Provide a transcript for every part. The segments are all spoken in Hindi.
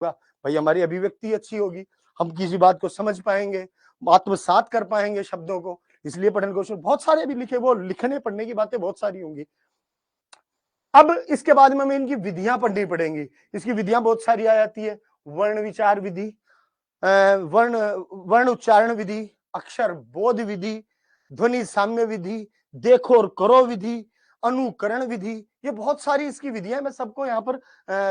भाई हमारी अभिव्यक्ति अच्छी होगी, हम किसी बात को समझ पाएंगे, आत्मसात कर पाएंगे शब्दों को। इसलिए पठन कौशल बहुत सारे अभी लिखे, वो लिखने पढ़ने की बातें बहुत सारी होंगी। अब इसके बाद में हमें इनकी विधियां पढ़नी पड़ेंगी। इसकी विधियां बहुत सारी आ जाती है। वर्ण विचार विधि, वर्ण वर्ण उच्चारण विधि, अक्षर बोध विधि, ध्वनि साम्य विधि, देखो और करो विधि, अनुकरण विधि, ये बहुत सारी इसकी विधियां। मैं सबको यहाँ पर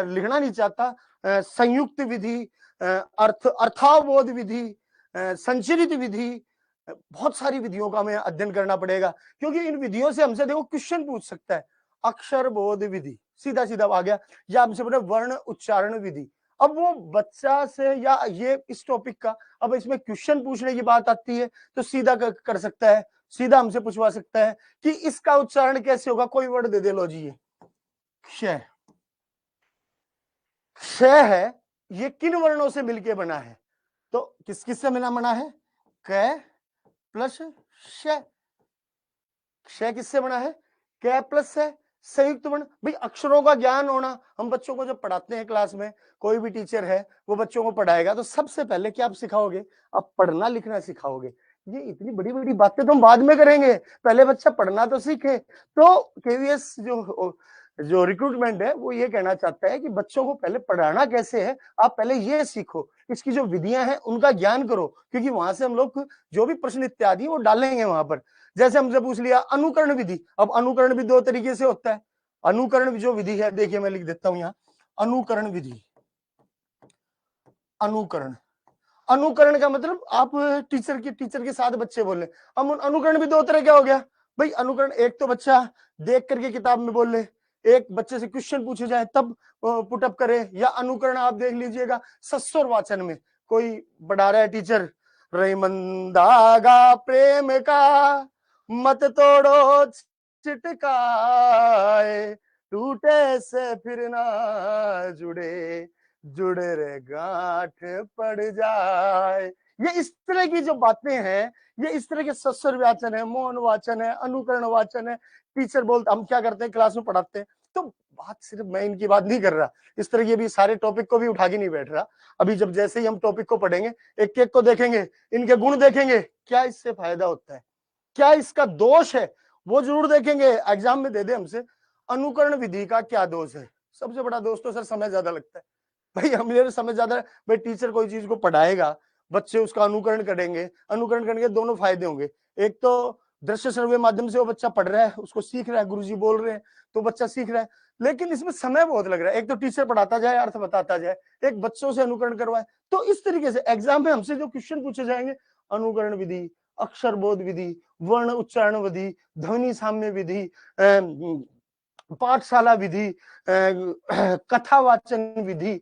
लिखना नहीं चाहता। संयुक्त विधि, अर्थावबोध विधि, संचरित विधि, बहुत सारी विधियों का हमें अध्ययन करना पड़ेगा, क्योंकि इन विधियों से हमसे देखो क्वेश्चन पूछ सकता है। अक्षर बोध विधि सीधा सीधा आ गया, या हमसे बोले वर्ण उच्चारण विधि। अब वो बच्चा से, या ये इस टॉपिक का अब इसमें क्वेश्चन पूछने की बात आती है तो सीधा कर सकता है, सीधा हमसे पूछवा सकता है कि इसका उच्चारण कैसे होगा। कोई वर्ड दे दे, लो जी, ये क्षय, क्षय है, ये किन वर्णों से मिलके बना है? तो किस किस से मिला बना है? क प्लस श। क्षय किससे बना है? क प्लस से, संयुक्त वर्ण। भाई अक्षरों का ज्ञान होना, हम बच्चों को जब पढ़ाते हैं क्लास में, कोई भी टीचर है वो बच्चों को पढ़ाएगा तो सबसे पहले क्या आप सिखाओगे? आप पढ़ना लिखना सिखाओगे। ये इतनी बड़ी बड़ी बातें तो हम बाद में करेंगे, पहले बच्चा पढ़ना तो सीखे। तो केवीएस जो रिक्रूटमेंट है वो ये कहना चाहता है कि बच्चों को पहले पढ़ाना कैसे है, आप पहले ये सीखो, इसकी जो विधियां हैं उनका ज्ञान करो, क्योंकि वहां से हम लोग जो भी प्रश्न इत्यादि वो डालेंगे वहां पर। जैसे हमसे पूछ लिया अनुकरण विधि, अब अनुकरण भी दो तरीके से होता है। अनुकरण जो विधि है, देखिए मैं लिख देता हूं यहाँ, अनुकरण विधि। अनुकरण, अनुकरण का मतलब आप टीचर के साथ बच्चे बोल रहे। हम अनुकरण भी दो तरह का हो गया भाई। अनुकरण एक तो बच्चा देख करके किताब में बोल ले, एक बच्चे से क्वेश्चन पूछे जाए तब पुटअप करे, या अनुकरण आप देख लीजिएगा सस्वर वाचन में कोई पढ़ा रहा है टीचर, रईमंदागा प्रेम का मत तोड़ो चिटकाए, टूटे से फिर ना जुड़े, जुड़े रे गांठ पड़ जाए। ये इस तरह की जो बातें हैं, ये इस तरह के सस्वर वाचन है, मौन वाचन है, अनुकरण वाचन है। टीचर बोलते, हम क्या करते हैं क्लास में पढ़ाते हैं, तो बात सिर्फ मैं इनकी बात नहीं कर रहा, इस तरह के भी सारे टॉपिक को भी उठा के नहीं बैठ रहा। अभी जब जैसे ही हम टॉपिक को पढ़ेंगे, एक एक को देखेंगे, इनके गुण देखेंगे, क्या इससे फायदा होता है, क्या इसका दोष है, वो जरूर देखेंगे। एग्जाम में दे दे हमसे अनुकरण विधि का क्या दोष है, सबसे बड़ा दोष तो सर समय ज्यादा लगता है। भाई हम ये समझ जाता है, भाई टीचर कोई चीज को पढ़ाएगा, बच्चे उसका अनुकरण करेंगे, अनुकरण करने के दोनों फायदे होंगे। एक तो दृश्य श्रव्य माध्यम से वो बच्चा पढ़ रहा है, उसको सीख रहा है, गुरुजी बोल रहे हैं तो बच्चा सीख रहा है, लेकिन इसमें समय बहुत लग रहा है। एक तो टीचर पढ़ाता जाए, अर्थ बताता जाए, एक बच्चों से अनुकरण करवाए। तो इस तरीके से एग्जाम में हमसे जो क्वेश्चन पूछे जाएंगे, अनुकरण विधि, अक्षर बोध विधि, वर्ण उच्चारण विधि, ध्वनि साम्य विधि, पाठशाला विधि, कथा वाचन विधि,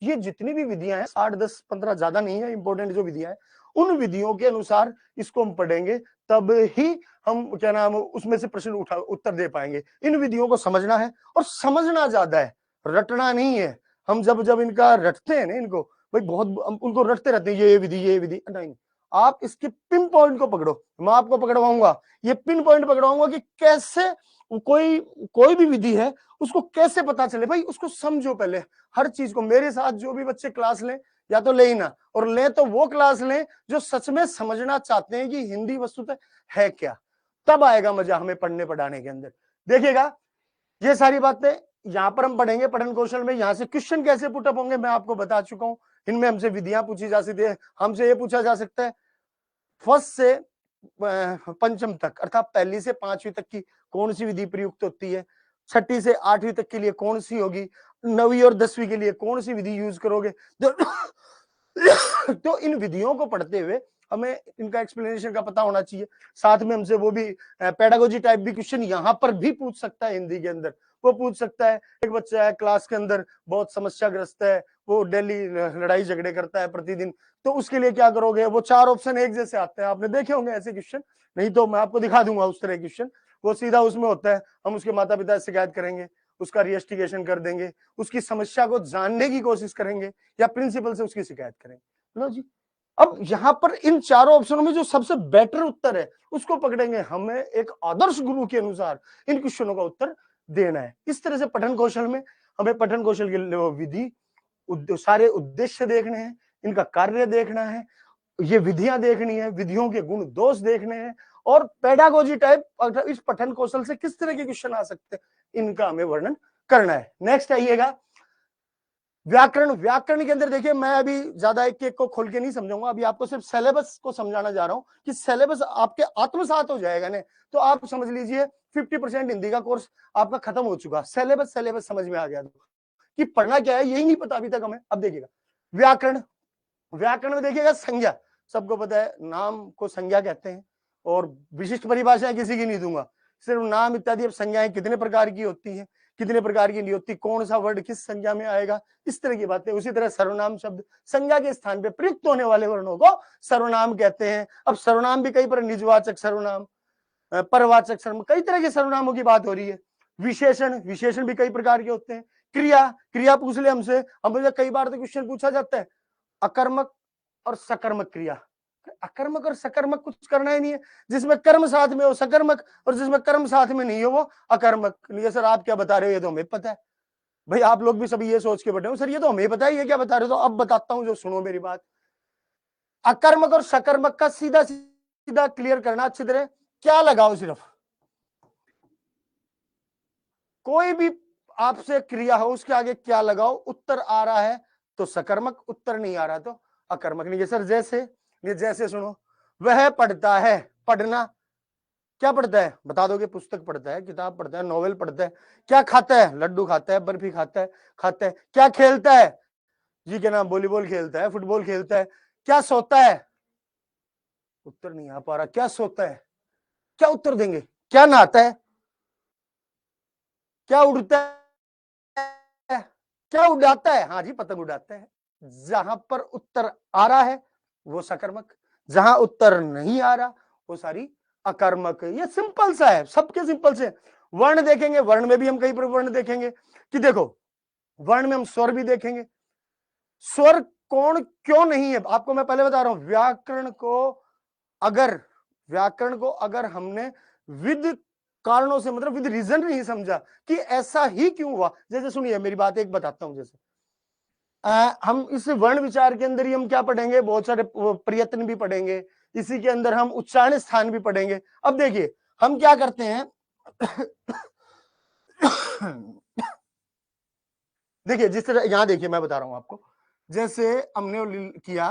ये जितनी भी विधियां हैं 8 10 15 ज्यादा नहीं है, इंपॉर्टेंट जो विधियां हैं उन विधियों के अनुसार इसको हम पढ़ेंगे, तब ही हम क्या नाम उसमें से प्रश्न उत्तर दे पाएंगे। इन विधियों को समझना है, और समझना ज्यादा है, रटना नहीं है। हम जब जब इनका रटते हैं ना, इनको भाई बहुत उनको रटते रहते हैं, ये विधि ये विधि नहीं, आप इसके पिन पॉइंट को पकड़ो। मैं आपको पकड़वाऊंगा, ये पिन पॉइंट पकड़वाऊंगा कि कैसे कोई कोई भी विधि है उसको कैसे पता चले। भाई उसको समझो पहले, हर चीज को। मेरे साथ जो भी बच्चे क्लास लें, या तो ले ही ना, और ले तो वो क्लास लें जो सच में समझना चाहते हैं कि हिंदी वस्तुतः है क्या, तब आएगा मजा हमें पढ़ने पढ़ाने के अंदर। देखिएगा ये सारी बातें यहां पर हम पढ़ेंगे पठन कौशल में। यहां से क्वेश्चन कैसे पुटअप होंगे मैं आपको बता चुका हूं। इनमें हमसे विधियां पूछी जा सकती है, हमसे ये पूछा जा सकता है फर्स्ट से पंचम तक, अर्थात पहली से पांचवी तक की कौन सी विधि प्रयुक्त होती है, छठी से आठवीं तक के लिए कौन सी होगी, नवीं और 10वीं के लिए कौन सी विधि यूज करोगे। तो इन विधियों को पढ़ते हुए हमें इनका एक्सप्लेनेशन का पता होना चाहिए। साथ में हमसे वो भी पेडागोजी टाइप भी क्वेश्चन यहां पर भी पूछ सकता है, हिंदी के अंदर वो पूछ सकता है। एक बच्चा है क्लास के अंदर बहुत समस्याग्रस्त है, वो डेली लड़ाई झगड़े करता है प्रतिदिन, तो उसके लिए क्या करोगे। वो 4 ऑप्शन एक जैसे आते हैं, आपने देखे होंगे ऐसे क्वेश्चन, नहीं तो मैं आपको दिखा दूंगा उस तरह क्वेश्चन। वो सीधा उसमें होता है, हम उसके माता पिता से शिकायत करेंगे, उसका रिएस्टिगेशन कर देंगे, उसकी समस्या को जानने की कोशिश करेंगे, या प्रिंसिपल से उसकी शिकायत करेंगे। लो जी, अब यहां पर इन चारों ऑप्शनों में जो सबसे बेटर उत्तर है उसको पकड़ेंगे। हमें एक आदर्श गुरु के अनुसार इन क्वेश्चनों का उत्तर देना है। इस तरह से पठन कौशल में हमें पठन कौशल की विधि सारे उद्देश्य देखने हैं, इनका कार्य देखना है, ये विधियां देखनी है, विधियों के गुण दोष देखने हैं, और पेडागोजी टाइप इस पठन कौशल से किस तरह के क्वेश्चन आ सकते हैं इनका हमें वर्णन करना है। नेक्स्ट आइएगा व्याकरण। व्याकरण के अंदर देखिए, मैं अभी ज्यादा एक एक को खोल के नहीं समझाऊंगा, अभी आपको सिर्फ सिलेबस को समझाना जा रहा हूं कि सिलेबस आपके आत्मसात हो जाएगा ना, तो आप समझ लीजिए 50% हिंदी का कोर्स आपका खत्म हो चुका। सिलेबस समझ में आ गया तो कि पढ़ना क्या है यही नहीं पता अभी तक हमें। अब देखिएगा व्याकरण, व्याकरण में देखिएगा संज्ञा, सबको पता है नाम को संज्ञा कहते हैं, और विशिष्ट परिभाषाएं किसी की नहीं दूंगा, सिर्फ नाम इत्यादि। अब संज्ञाएं कितने प्रकार की होती हैं, कितने प्रकार की नहीं होती, कौन सा वर्ड किस संज्ञा में आएगा, इस तरह की बातें। उसी तरह सर्वनाम शब्द, संज्ञा के स्थान पे प्रयुक्त होने वाले वर्णों को सर्वनाम कहते हैं। अब सर्वनाम भी कई पर, निजवाचक सर्वनाम, परवाचक सर्वनाम, कई तरह के सर्वनामों की बात हो रही है। विशेषण, विशेषण भी कई प्रकार के होते हैं। क्रिया, क्रिया पूछ ले हमसे, हम कई बार तो क्वेश्चन पूछा जाता है अकर्मक और सकर्मक क्रिया। अकर्मक और सकर्मक कुछ करना ही नहीं है, जिसमें कर्म साथ में हो सकर्मक, और जिसमें कर्म साथ में नहीं हो वो अकर्मक। नहीं सर आप क्या बता रहे हो, ये तो हमें पता है। भाई आप लोग भी सभी ये सोच के बैठे हो सर ये तो हमें पता है, ये क्या बता रहे हो, तो अब बताता हूं जो सुनो मेरी बात। अकर्मक और सकर्मक का सीधा सीधा क्लियर करना अच्छी तरह। क्या लगाओ, सिर्फ कोई भी आपसे क्रिया हो उसके आगे क्या लगाओ, उत्तर आ रहा है तो सकर्मक, उत्तर नहीं आ रहा तो अकर्मक। नहीं सर जैसे, ये जैसे सुनो, वह पढ़ता है, पढ़ना, क्या पढ़ता है बता दोगे, पुस्तक पढ़ता है, किताब पढ़ता है, नॉवेल पढ़ता है। क्या खाता है, लड्डू खाता है, बर्फी खाता है, क्या खेलता है, जी के नाम वॉलीबॉल खेलता है, फुटबॉल खेलता है। क्या सोता है, उत्तर नहीं आ पा रहा, क्या सोता है, क्या उत्तर देंगे, क्या नहाता है, क्या उड़ता है, क्या उड़ाता है, हाँ जी पतंग उड़ाता है। जहां पर उत्तर आ रहा है वो सकर्मक, जहां उत्तर नहीं आ रहा वो सारी अकर्मक। ये सिंपल सा है, सबके सिंपल से। वर्ण देखेंगे, वर्ण में भी हम कई वर्ण देखेंगे कि देखो, वर्ण में हम स्वर भी देखेंगे। स्वर कौन क्यों नहीं है, आपको मैं पहले बता रहा हूं। व्याकरण को अगर हमने विद कारणों से, मतलब विद रीजन नहीं समझा कि ऐसा ही क्यों हुआ, जैसे सुनिए मेरी बात एक बताता हूं। जैसे हम इस वर्ण विचार के अंदर ही हम क्या पढ़ेंगे, बहुत सारे प्रयत्न भी पढ़ेंगे, इसी के अंदर हम उच्चारण स्थान भी पढ़ेंगे। अब देखिए हम क्या करते हैं देखिए जिस तरह यहां देखिए मैं बता रहा हूं आपको, जैसे हमने किया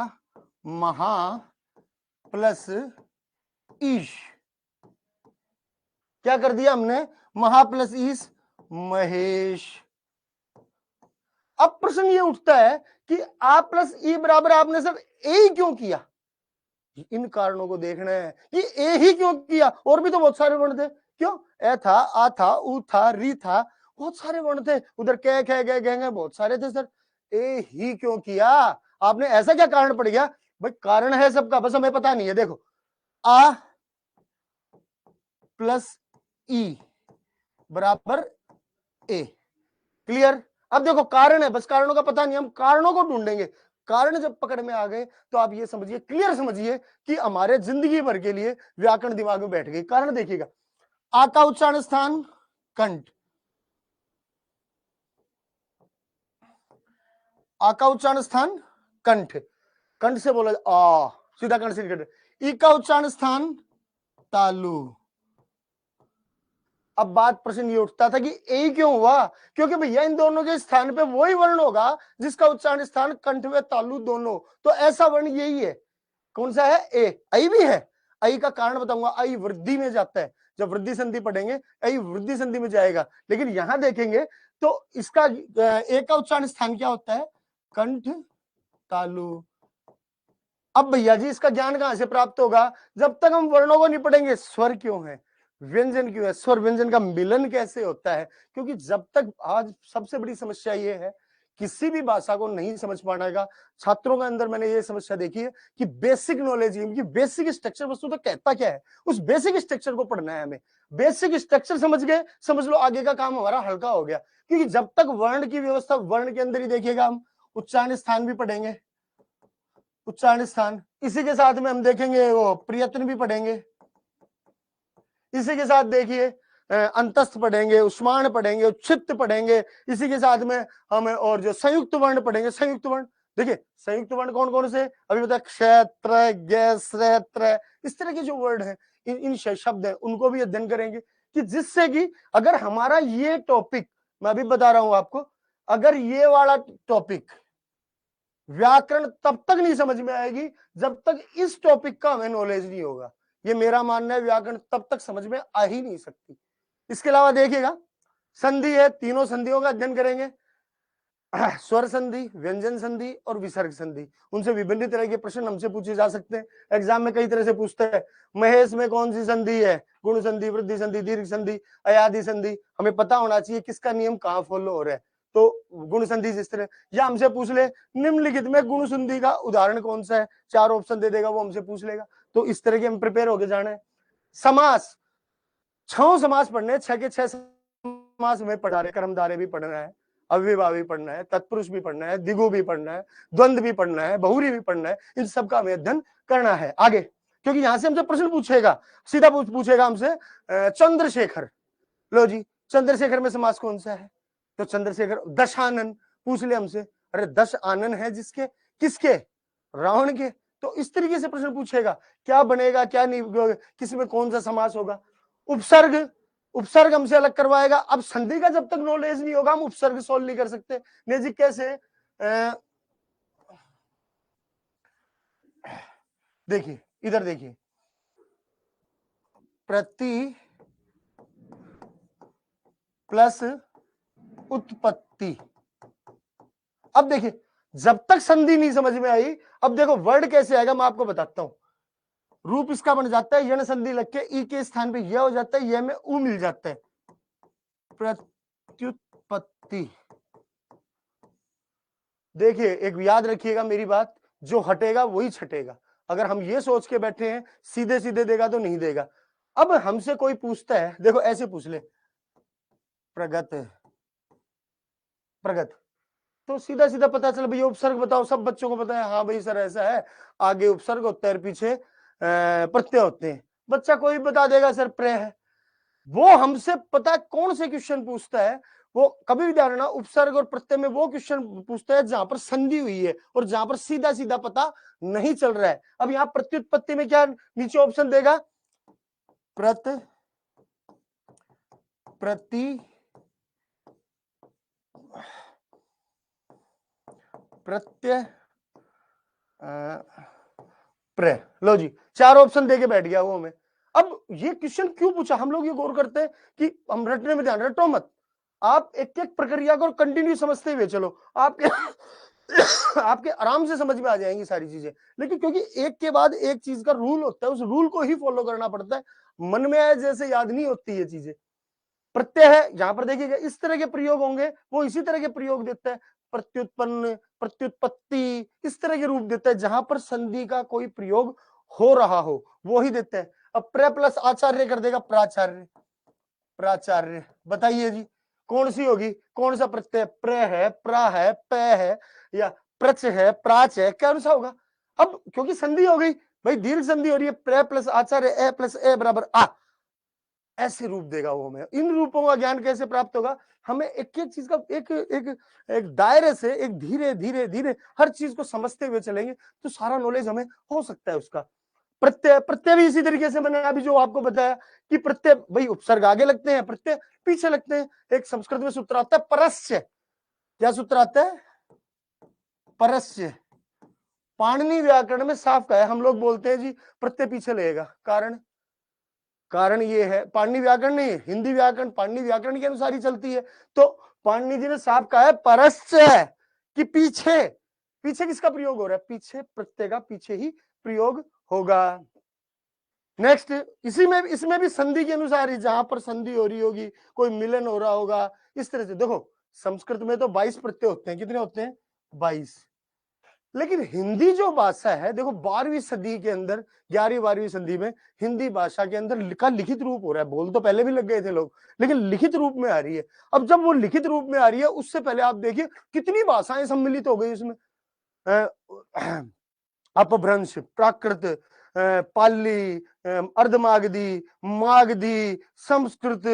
महा प्लस ईश, क्या कर दिया हमने, महा प्लस ईश महेश। अब प्रश्न ये उठता है कि आ प्लस ई बराबर आपने सब ए ही क्यों किया, इन कारणों को देखना है कि ए ही क्यों किया, और भी तो बहुत सारे वर्ण थे, क्यों ए था, आ था, उ था, री था, बहुत सारे वर्ण थे, उधर कह खे गए गए बहुत सारे थे सर, ए ही क्यों किया आपने, ऐसा क्या कारण पड़ गया। भाई कारण है सबका, बस हमें पता नहीं है। देखो आ प्लस ई बराबर ए, क्लियर। अब देखो कारण है, बस कारणों का पता नहीं, हम कारणों को ढूंढेंगे। कारण जब पकड़ में आ गए तो आप ये समझिए, क्लियर समझिए कि हमारे जिंदगी भर के लिए व्याकरण दिमाग में बैठ गई। कारण देखिएगा, आ का उच्चारण स्थान कंठ, आ का उच्चारण स्थान कंठ, कंठ से बोला आ, सीधा कंठ से निकट। ई का उच्चारण स्थान तालु। अब बात प्रश्न ये उठता था कि ए क्यों हुआ, क्योंकि भैया इन दोनों के स्थान पे वही वर्ण होगा जिसका उच्चारण स्थान कंठ व तालु दोनों, तो ऐसा वर्ण यही है। कौन सा है, ए। आई भी है, आई का कारण बताऊंगा, आई वृद्धि में जाता है, जब वृद्धि संधि पढ़ेंगे आई वृद्धि संधि में जाएगा। लेकिन यहां देखेंगे तो इसका ए का उच्चारण स्थान क्या होता है, कंठ तालु। अब भैया जी इसका ज्ञान कहां से प्राप्त होगा, जब तक हम वर्णों को नहीं पढ़ेंगे। स्वर क्यों है, व्यंजन क्यों है, स्वर व्यंजन का मिलन कैसे होता है, क्योंकि जब तक, आज सबसे बड़ी समस्या ये है, किसी भी भाषा को नहीं समझ पाएगा छात्रों के अंदर। मैंने ये समस्या देखी है कि बेसिक नॉलेज, इनकी बेसिक स्ट्रक्चर वस्तु तो कहता क्या है, उस बेसिक स्ट्रक्चर को पढ़ना है हमें। बेसिक स्ट्रक्चर समझ गए, समझ लो आगे का काम हमारा हल्का हो गया। क्योंकि जब तक वर्ण की व्यवस्था, वर्ण के अंदर ही देखिएगा, हम उच्चारण स्थान भी पढ़ेंगे, उच्चारण स्थान, इसी के साथ में हम देखेंगे वो प्रयत्न भी पढ़ेंगे, इसी के साथ देखिए अंतस्थ पढ़ेंगे, उष्माण पढ़ेंगे, उच्छिष्ट पढ़ेंगे, इसी के साथ में हम और जो संयुक्त वर्ण पढ़ेंगे। संयुक्त वर्ण देखिए, संयुक्त वर्ण कौन कौन से अभी बताया, क्षेत्र, गैत्र, इस तरह के जो वर्ड हैं, इन शब्द हैं, उनको भी अध्ययन करेंगे कि जिससे कि अगर हमारा ये टॉपिक, मैं अभी बता रहा हूं आपको, अगर ये वाला टॉपिक व्याकरण तब तक नहीं समझ में आएगी जब तक इस टॉपिक का हमें नॉलेज नहीं होगा। ये मेरा मानना है, व्याकरण तब तक समझ में आ ही नहीं सकती। इसके अलावा देखिएगा, संधि है, तीनों संधियों का अध्ययन करेंगे, स्वर संधि, व्यंजन संधि और विसर्ग संधि। उनसे विभिन्न तरह के प्रश्न हमसे पूछे जा सकते हैं, एग्जाम में कई तरह से पूछते हैं। महेश में कौन सी संधि है, गुण संधि, वृद्धि संधि, दीर्घ संधि, अयादि संधि, हमें पता होना चाहिए किसका नियम कहाँ फॉलो हो रहा है। तो गुण संधि जिस तरह, या हमसे पूछ ले निम्नलिखित में गुण संधि का उदाहरण कौन सा है, 4 ऑप्शन दे देगा, वो हमसे पूछ लेगा। तो इस तरह के हम प्रिपेयर होके जाना है। समास, 6 समास पढ़ने, 6 के 6 समास में पढ़ा रहे, कर्मधारय भी पढ़ना है, अव्ययभाव भी पढ़ना है, तत्पुरुष भी पढ़ना है, द्विगु भी पढ़ना है, द्वंद्व भी पढ़ना है, बहुरी भी पढ़ना है। इन सब का हमें अध्ययन करना है आगे, क्योंकि यहां से हमसे प्रश्न पूछेगा, सीधा पूछेगा हमसे चंद्रशेखर। लो जी, चंद्रशेखर में समास कौन सा है, तो चंद्रशेखर। दशानन पूछ ले हमसे, अरे 10 आनन है जिसके, किसके, रावण के। तो इस तरीके से प्रश्न पूछेगा, क्या बनेगा क्या नहीं, किसमें कौन सा समास होगा। उपसर्ग, उपसर्ग हमसे अलग करवाएगा। अब संधि का जब तक नॉलेज नहीं होगा हम उपसर्ग सोल्व नहीं कर सकते। नहीं जी, कैसे, देखिए इधर देखिए, प्रति प्लस उत्पत्ति। अब देखिए, जब तक संधि नहीं समझ में आई, अब देखो वर्ड कैसे आएगा मैं आपको बताता हूं। रूप इसका बन जाता है, यण संधि लग के ई के स्थान पे यह हो जाता है, यह में उ मिल जाता है, प्रत्युत्पत्ति। देखिए एक याद रखिएगा मेरी बात, जो हटेगा वही छटेगा। अगर हम ये सोच के बैठे हैं सीधे सीधे देगा तो नहीं देगा। अब हमसे कोई पूछता है, देखो ऐसे पूछ ले, प्रगत, प्रगत, तो सीधा सीधा पता चल भैया उपसर्ग बताओ, सब बच्चों को पता है, हाँ भाई सर ऐसा है, आगे उपसर्ग होता है, पीछे प्रत्यय होते हैं। बच्चा कोई बता देगा सर प्र है। वो हमसे पता है कौन से क्वेश्चन पूछता है, वो कभी भी ध्यान रखना, उपसर्ग और प्रत्यय में वो क्वेश्चन पूछता है जहां पर संधि हुई है और जहां पर सीधा सीधा पता नहीं चल रहा है। अब यहां प्रत्युत्पत्ति में क्या नीचे ऑप्शन देगा, प्रति, प्रत्यय, प्र। लो जी, 4 ऑप्शन देके बैठ गया वो हमें। अब ये क्वेश्चन क्यों पूछा, हम लोग ये गौर करते हैं कि हम रटने में ध्यान, रटो मत, आप एक एक प्रक्रिया को कंटिन्यू समझते हुए चलो, आपके आपके आराम से समझ में आ जाएंगी सारी चीजें। लेकिन क्योंकि एक के बाद एक चीज का रूल होता है, उस रूल को ही फॉलो करना पड़ता है, मन में आए जैसे याद नहीं होती ये चीजें। प्रत्यय है, जहां पर देखिएगा इस तरह के प्रयोग होंगे, वो इसी तरह के प्रयोग देता है, प्रत्युत्पन्न, प्रत्युत्पत्ति, इस तरह के रूप देता है। जहां पर संधि का कोई प्रयोग हो रहा हो वो ही देता है। अब प्र प्लस आचार्य कर देगा प्राचार्य, प्राचार्य। बताइए जी कौन सी होगी, कौन सा प्रत्यय, प्र है, प्रा है, प है, या प्रच है, प्राच है, कौन सा होगा। अब क्योंकि संधि हो गई भाई, दीर्घ संधि हो रही है, प्र प्लस आचार्य ए प्लस ए बराबर आ, ऐसे रूप देगा वो हमें। इन रूपों का ज्ञान कैसे प्राप्त होगा, हमें एक एक चीज का एक एक एक दायरे से, एक धीरे धीरे धीरे हर चीज को समझते हुए चलेंगे तो सारा नॉलेज हमें हो सकता है उसका। प्रत्यय, प्रत्यय भी इसी तरीके से मैंने अभी जो आपको बताया कि प्रत्यय भाई उपसर्ग आगे लगते हैं, प्रत्यय पीछे लगते हैं। एक संस्कृत में सूत्र आता है परस्य, क्या सूत्र आता है, परस्य। पाणिनि व्याकरण में साफ कहा है, हम लोग बोलते हैं जी प्रत्यय पीछे लगेगा, कारण, कारण ये है, पाणिनि व्याकरण नहीं है, हिंदी व्याकरण पाणिनि व्याकरण के अनुसार ही चलती है। तो पाणिनि जी ने साफ कहा है परस्य, कि पीछे, पीछे किसका प्रयोग हो रहा है, पीछे प्रत्यय का पीछे ही प्रयोग होगा। नेक्स्ट, इसी में इसमें भी संधि के अनुसार ही, जहां पर संधि हो रही होगी, कोई मिलन हो रहा होगा, इस तरह से। देखो संस्कृत में तो 22 प्रत्यय होते हैं, कितने होते हैं, 22। लेकिन हिंदी जो भाषा है, देखो 12वीं सदी के अंदर, 11वीं 12वीं सदी में हिंदी भाषा के अंदर का लिखित रूप हो रहा है। बोल तो पहले भी लग गए थे लोग, लेकिन लिखित रूप में आ रही है। अब जब वो लिखित रूप में आ रही है, उससे पहले आप देखिए कितनी भाषाएं सम्मिलित हो गई उसमें, अपभ्रंश, प्राकृत, पाली, अर्धमागधी, मागधी, संस्कृत,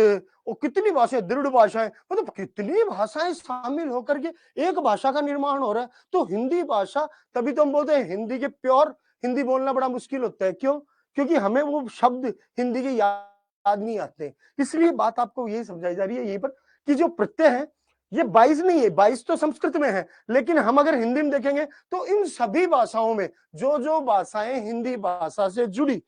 और कितनी भाषाएं, दृढ़ भाषाएं, मतलब कितनी भाषाएं शामिल होकर के एक भाषा का निर्माण हो रहा है। तो हिंदी भाषा, तभी तो हम बोलते हैं हिंदी के प्योर हिंदी बोलना बड़ा मुश्किल होता है। क्यों? क्योंकि हमें वो शब्द हिंदी के याद नहीं आते। इसलिए बात आपको यही समझाई जा रही है यहीं पर कि जो प्रत्यय है ये 22 नहीं है, 22 तो संस्कृत में है, लेकिन हम अगर हिंदी में देखेंगे तो इन सभी भाषाओं में जो जो भाषाएं हिंदी भाषा से जुड़ी,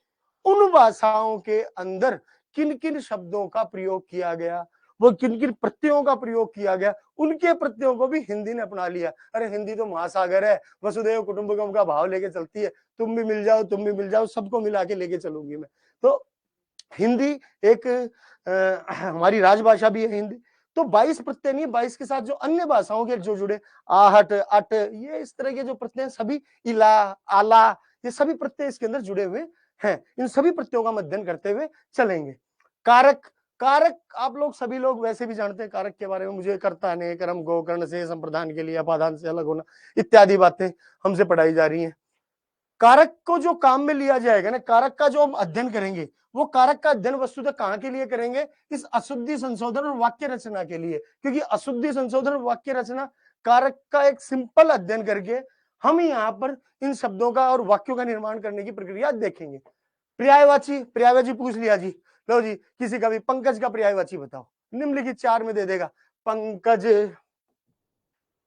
उन भाषाओं के अंदर किन किन शब्दों का प्रयोग किया गया, वो किन किन प्रत्ययों का प्रयोग किया गया, उनके प्रत्ययों को भी हिंदी ने अपना लिया। अरे हिंदी तो महासागर है, वसुधैव कुटुंबकम का भाव लेके चलती है, तुम भी मिल जाओ, तुम भी मिल जाओ, सबको मिला के लेके चलूंगी मैं। तो हिंदी एक हमारी राजभाषा भी है हिंदी। तो 22 प्रत्यय नहीं, 22 के साथ जो अन्य भाषाओं के जो जुड़े, आहट, अट, ये इस तरह के जो प्रत्यय सभी, इला, आला, ये सभी प्रत्यय इसके अंदर जुड़े हुए हैं। इन सभी प्रत्ययों का अध्ययन करते हुए चलेंगे। कारक, कारक आप लोग सभी लोग वैसे भी जानते हैं कारक के बारे में, मुझे कर्ता ने, कर्म, गो, कर्ण से, संप्रदान के लिए, अपादान से अलग होना, इत्यादि बातें हमसे पढ़ाई जा रही हैं। कारक को जो काम में लिया जाएगा ना, कारक का जो हम अध्ययन करेंगे, वो कारक का अध्ययन वस्तुतः कहां के लिए करेंगे? इस अशुद्धि संशोधन और वाक्य रचना के लिए। क्योंकि अशुद्धि संशोधन और वाक्य रचना कारक का एक सिंपल अध्ययन करके हम यहाँ पर इन शब्दों का और वाक्यों का निर्माण करने की प्रक्रिया देखेंगे। पर्यायवाची, पर्यायवाची पूछ लिया जी, लो जी, किसी का भी पंकज का पर्यायवाची बताओ, निम्नलिखित 4 में दे देगा, पंकज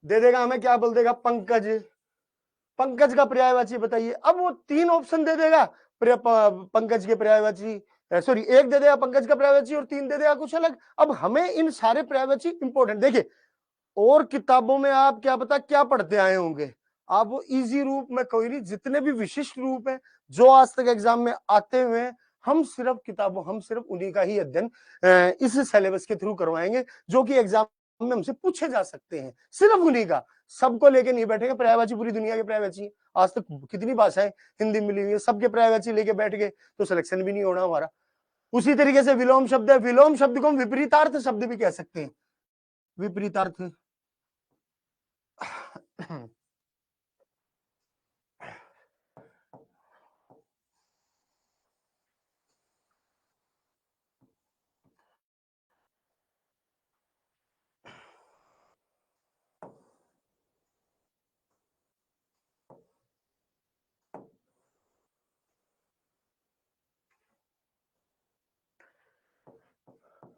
दे देगा हमें, क्या बोल देगा? पंकज। पंकज का पर्यायवाची बताइए। अब वो 3 ऑप्शन दे देगा पंकज के पर्यायवाची, सॉरी 1 दे देगा पंकज का पर्यायवाची और 3 दे देगा कुछ अलग। अब हमें इन सारे पर्यायवाची इंपॉर्टेंट, देखिए और किताबों में आप क्या पता क्या पढ़ते आए होंगे, आप वो इजी रूप में कोई नहीं, जितने भी विशिष्ट रूप है जो आज तक एग्जाम में आते हुए हैं, हम सिर्फ उन्हीं का ही अध्ययन इस सिलेबस के थ्रू करवाएंगे, जो कि एग्जाम में हमसे पूछे जा सकते हैं, सिर्फ उन्हीं का। सबको लेके नहीं बैठेंगे। पर्यायवाची पूरी दुनिया के पर्यायवाची, आज तक कितनी भाषाएं हिंदी मिली हुई है, सबके पर्यायवाची लेके बैठ गए तो सिलेक्शन भी नहीं होना हमारा। उसी तरीके से विलोम शब्द है, विलोम शब्द को हम विपरीतार्थ शब्द भी कह सकते हैं। विपरीतार्थ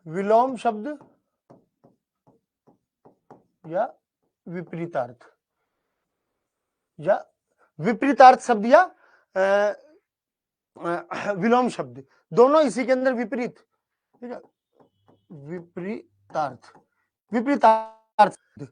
विलोम शब्द या विपरीतार्थ, या विपरीतार्थ शब्द या विलोम शब्द, दोनों इसी के अंदर विपरीत, ठीक है। विपरीतार्थ, विपरीतार्थ।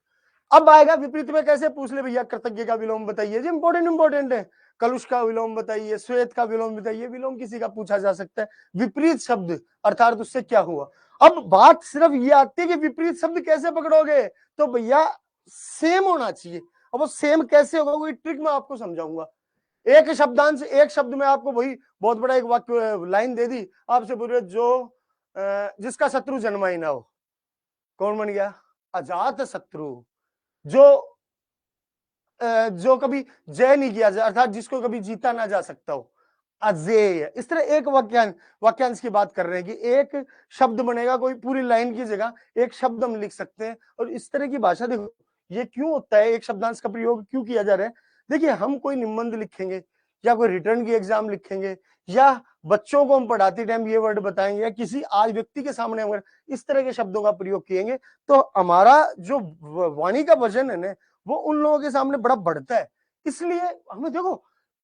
अब आएगा विपरीत में, कैसे पूछ ले भैया, कृतज्ञ का विलोम बताइए जी, इंपॉर्टेंट है। कलुष का विलोम बताइए, श्वेत का विलोम बताइए, विलोम किसी का पूछा जा सकता है। विपरीत शब्द अर्थात उससे क्या हुआ। अब बात सिर्फ ये आती है कि विपरीत शब्द कैसे पकड़ोगे, तो भैया सेम होना चाहिए। अब वो सेम कैसे होगा, वही ट्रिक मैं आपको समझाऊंगा। एक शब्दांश, एक शब्द में आपको वही बहुत बड़ा एक वाक्य लाइन दे दी, आपसे बोल रहे जो जिसका शत्रु जन्मा ही ना हो, कौन बन गया? अजात शत्रु। जो कभी जय नहीं किया जाए, अर्थात जिसको कभी जीता ना जा सकता हो, अजेय। इस तरह एक वाक्यांश की बात कर रहे हैं कि एक शब्द बनेगा, कोई पूरी लाइन की जगह एक शब्द हम लिख सकते हैं। और इस तरह की भाषा देखो, ये क्यों होता है, एक शब्दांश का प्रयोग क्यों किया जा रहा है। देखिए हम कोई निबंध लिखेंगे या कोई रिटर्न की एग्जाम लिखेंगे, या बच्चों को हम पढ़ाते टाइम ये वर्ड बताएंगे, या किसी आज व्यक्ति के सामने अगर इस तरह के शब्दों का प्रयोग किएंगे, तो हमारा जो वाणी का वजन है ना, वो उन लोगों के सामने बड़ा बढ़ता है। इसलिए हमें देखो,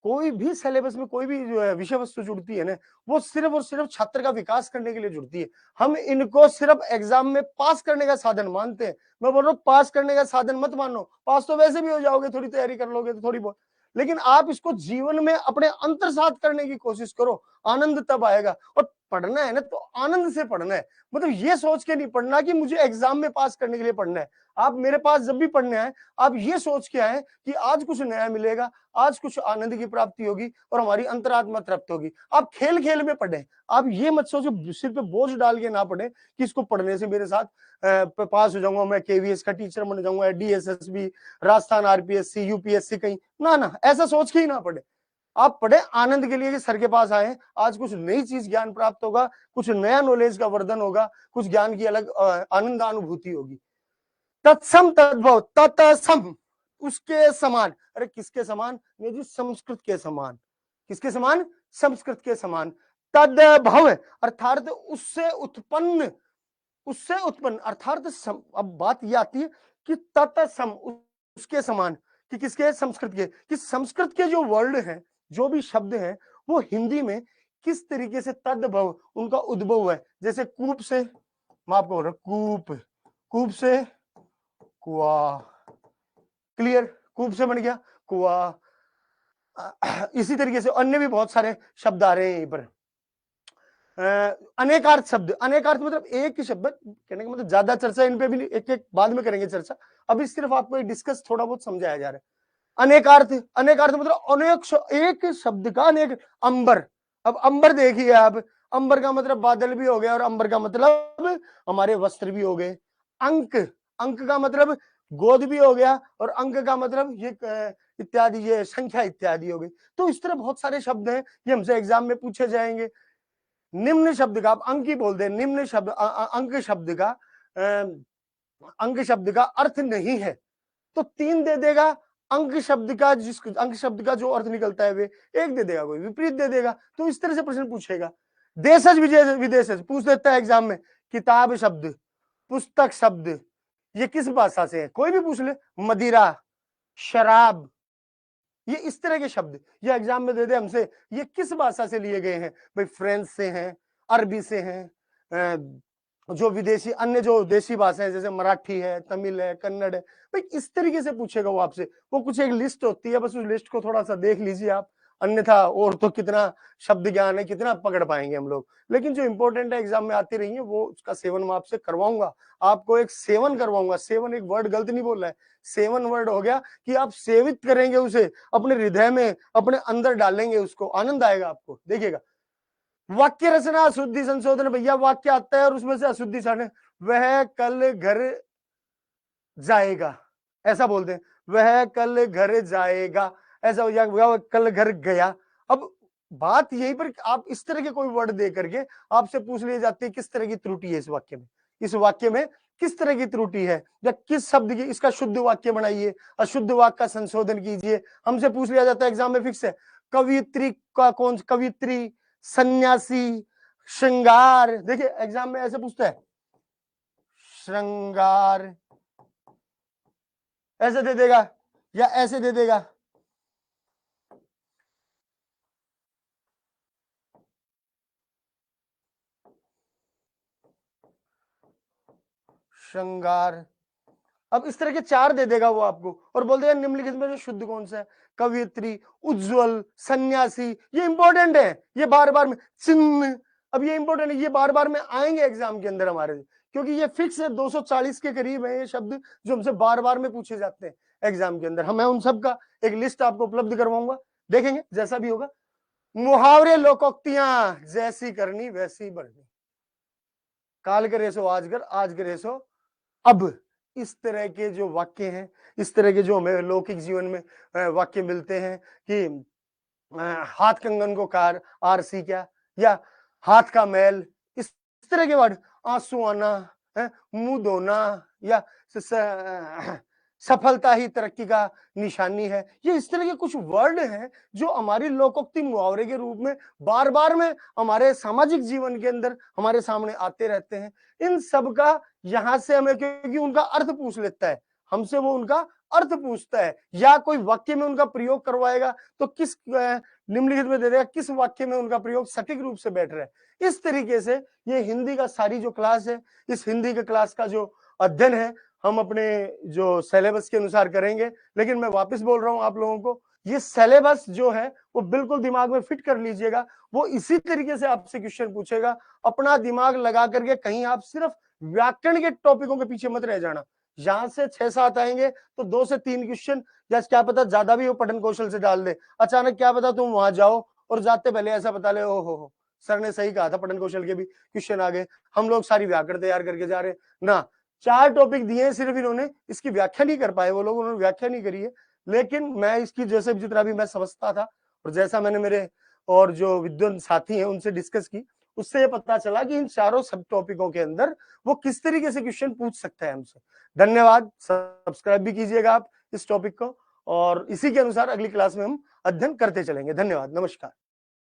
कोई भी सिलेबस में कोई भी जो है विषय वस्तु जुड़ती है ना, वो सिर्फ और सिर्फ छात्र का विकास करने के लिए जुड़ती है। हम इनको सिर्फ एग्जाम में पास करने का साधन मानते हैं। मैं बोल रहा हूँ पास करने का साधन मत मानो, पास तो वैसे भी हो जाओगे, थोड़ी तैयारी कर लोगे तो थोड़ी बहुत, लेकिन आप इसको जीवन में अपने अंतर्सात करने की कोशिश करो, आनंद तब आएगा। और पढ़ना है ना तो आनंद से पढ़ना है, मतलब ये सोच के नहीं पढ़ना कि मुझे एग्जाम में पास करने के लिए पढ़ना है। आप मेरे पास जब भी पढ़ने आए, आप ये सोच के आए कि आज कुछ नया मिलेगा, आज कुछ आनंद की प्राप्ति होगी और हमारी अंतरात्मा तृप्त होगी। आप खेल खेल में पढ़े, आप ये मत सोचो सिर पे बोझ डाल के ना पढ़े कि इसको पढ़ने से मेरे साथ पास हो जाऊंगा, मैं केवीएस का टीचर बन जाऊंगा, डीएसएसबी, राजस्थान आरपीएससी, यूपीएससी कहीं ना, ऐसा सोच के ही ना पढ़े। आप पढ़े आनंद के लिए कि सर के पास आए, आज कुछ नई चीज ज्ञान प्राप्त होगा, कुछ नया नॉलेज का वर्धन होगा, कुछ ज्ञान की अलग आनंदानुभूति होगी। तत्सम तद्भव, तत्सम उसके समान, अरे किसके समान? नहीं जी, संस्कृत के समान। किसके समान? संस्कृत के समान। तद्भव अर्थात उससे उत्पन्न, उससे उत्पन्न अर्थात अब बात यह आती है कि तत्सम उसके समान, कि किसके? संस्कृत के। कि संस्कृत के जो वर्ड हैं, जो भी शब्द हैं, वो हिंदी में किस तरीके से तद्भव उनका उद्भव है। जैसे कूप से, मैं आपको बोल रहा हूं, कूप, कूप से कुआ, क्लियर, कूप से बन गया कुआ। इसी तरीके से अन्य भी बहुत सारे शब्द आ रहे हैं यहीं पर। अनेकार्थ शब्द, अनेकार्थ मतलब एक ही शब्द, कहने का मतलब ज्यादा चर्चा इन पे भी एक एक बाद में करेंगे चर्चा, अभी सिर्फ आपको डिस्कस थोड़ा बहुत समझाया जा रहा है। अनेकार्थ, अनेकार्थ मतलब अनेक, एक शब्द का अनेक। अंबर, अब अंबर देखिए आप, अंबर का मतलब बादल भी हो गया और अंबर का मतलब हमारे वस्त्र भी हो गए। अंक, अंक का मतलब गोद भी हो गया और अंक का मतलब ये इत्यादि, ये संख्या इत्यादि हो गई। तो इस तरह बहुत सारे शब्द हैं, ये हमसे एग्जाम में पूछे जाएंगे। निम्न शब्द का, आप अंक ही बोल दे, निम्न शब्द अंक शब्द का अंक शब्द का अर्थ नहीं है तो 3 दे देगा। अंक शब्द का, जिस अंक शब्द का जो अर्थ निकलता है वे 1 दे देगा, कोई विपरीत दे देगा। तो इस तरह से प्रश्न पूछेगा। देशज विदेशज पूछ देता है एग्जाम में। किताब शब्द, पुस्तक शब्द, ये किस भाषा से है? कोई भी पूछ ले। मदिरा, शराब, ये इस तरह के शब्द ये एग्जाम में दे दे हमसे, ये किस भाषा से लिए गए हैं? भाई फ्रेंच से हैं, अरबी से हैं, जो विदेशी अन्य जो देशी भाषाएं जैसे मराठी है, तमिल है, कन्नड़ है, भाई इस तरीके से पूछेगा वो आपसे। वो कुछ एक लिस्ट होती है, बस उस लिस्ट को थोड़ा सा देख लीजिए आप, अन्यथा और तो कितना शब्द ज्ञान है, कितना पकड़ पाएंगे हम लोग। लेकिन जो इंपॉर्टेंट है एग्जाम में आती रही है, वो उसका सेवन मैं आपसे करवाऊंगा, आपको एक सेवन करवाऊंगा। सेवन एक वर्ड गलत नहीं बोल रहा है, सेवन वर्ड हो गया कि आप सेवित करेंगे उसे, अपने हृदय में अपने अंदर डालेंगे उसको, आनंद आएगा आपको, देखिएगा। वाक्य रचना अशुद्धि संशोधन, भैया वाक्य आता है और उसमें से अशुद्धि साधन, वह कल घर जाएगा, ऐसा बोलते हैं, वह कल घर जाएगा, ऐसा हो जाएगा, वह कल घर गया। अब बात यही पर आप इस तरह के कोई वर्ड दे करके आपसे पूछ लिए जाती है किस तरह की त्रुटि है इस वाक्य में, इस वाक्य में किस तरह की त्रुटि है, या किस शब्द की, इसका शुद्ध वाक्य बनाइए, अशुद्ध वाक्य का संशोधन कीजिए। हमसे पूछ लिया जाता है एग्जाम में फिक्स है। कवियत्री का कौन, कवियत्री, सन्यासी, श्रृंगार, देखिए एग्जाम में ऐसे पूछता है, श्रृंगार ऐसे दे देगा या ऐसे दे देगा। श्रृंगार, अब इस तरह के 4 दे देगा वो आपको और बोल देगा निम्नलिखित में जो शुद्ध कौन सा है? कवियत्री, उज्जवल, सन्यासी, ये इंपॉर्टेंट है, ये बार बार में चिन्ह, अब ये इंपॉर्टेंट है, ये बार बार में आएंगे एग्जाम के अंदर हमारे, क्योंकि ये फिक्स है, 240 के करीब है ये शब्द जो हमसे बार बार में पूछे जाते हैं एग्जाम के अंदर। मैं उन सब का एक लिस्ट आपको उपलब्ध करवाऊंगा, देखेंगे जैसा भी होगा। मुहावरे, लोकोक्तियां, जैसी करनी वैसी बढ़नी, काल करे सो आज कर, आज करे सो अब, इस तरह के जो वाक्य हैं, इस तरह के जो हमें लौकिक जीवन में वाक्य मिलते हैं कि हाथ कंगन को कार आरसी क्या, या हाथ का मैल, इस तरह के वर्ड, आंसू आना, मुंह धोना, या सफलता ही तरक्की का निशानी है, ये इस तरह के कुछ वर्ड हैं जो हमारी लोकोक्ति मुहावरे के रूप में बार बार में हमारे सामाजिक जीवन के अंदर हमारे सामने आते रहते हैं। इन सब का यहां से हमें, क्योंकि उनका अर्थ पूछ लेता है हमसे, वो उनका अर्थ पूछता है या कोई वाक्य में उनका प्रयोग करवाएगा तो किस निम्नलिखित में दे देगा किस वाक्य में उनका प्रयोग सटीक रूप से बैठ रहा है। इस तरीके से ये हिंदी का सारी जो क्लास है, इस हिंदी के क्लास का जो अध्ययन है, हम अपने जो सिलेबस के अनुसार करेंगे। लेकिन मैं वापस बोल रहा हूं आप लोगों को, ये सिलेबस जो है वो बिल्कुल दिमाग में फिट कर लीजिएगा, वो इसी तरीके से आपसे क्वेश्चन पूछेगा। अपना दिमाग लगा करके कहीं आप सिर्फ व्याकरण के टॉपिकों के पीछे मत रह जाना। यहां से 6-7 आएंगे तो 2 से 3 क्वेश्चन, या क्या पता ज्यादा भी हो, पठन कौशल से डाल दे। अचानक क्या पता तुम वहां जाओ और जाते पहले ऐसा बता ले, ओ हो सर ने सही कहा था, पठन कौशल के भी क्वेश्चन आ गए, हम लोग सारी व्याकरण तैयार करके जा रहे ना। 4 टॉपिक दिए सिर्फ इन्होंने, इसकी व्याख्या नहीं कर पाए वो लोग, उन्होंने व्याख्या नहीं करी है। लेकिन मैं इसकी जैसे जितना भी मैं समझता था और जैसा मैंने मेरे और जो विद्वान साथी हैं उनसे डिस्कस की, उससे ये पता चला कि इन चारों सब टॉपिकों के अंदर वो किस तरीके से क्वेश्चन पूछ सकता है हमसे। धन्यवाद, सब्सक्राइब भी कीजिएगा आप इस टॉपिक को, और इसी के अनुसार अगली क्लास में हम अध्ययन करते चलेंगे। धन्यवाद, नमस्कार।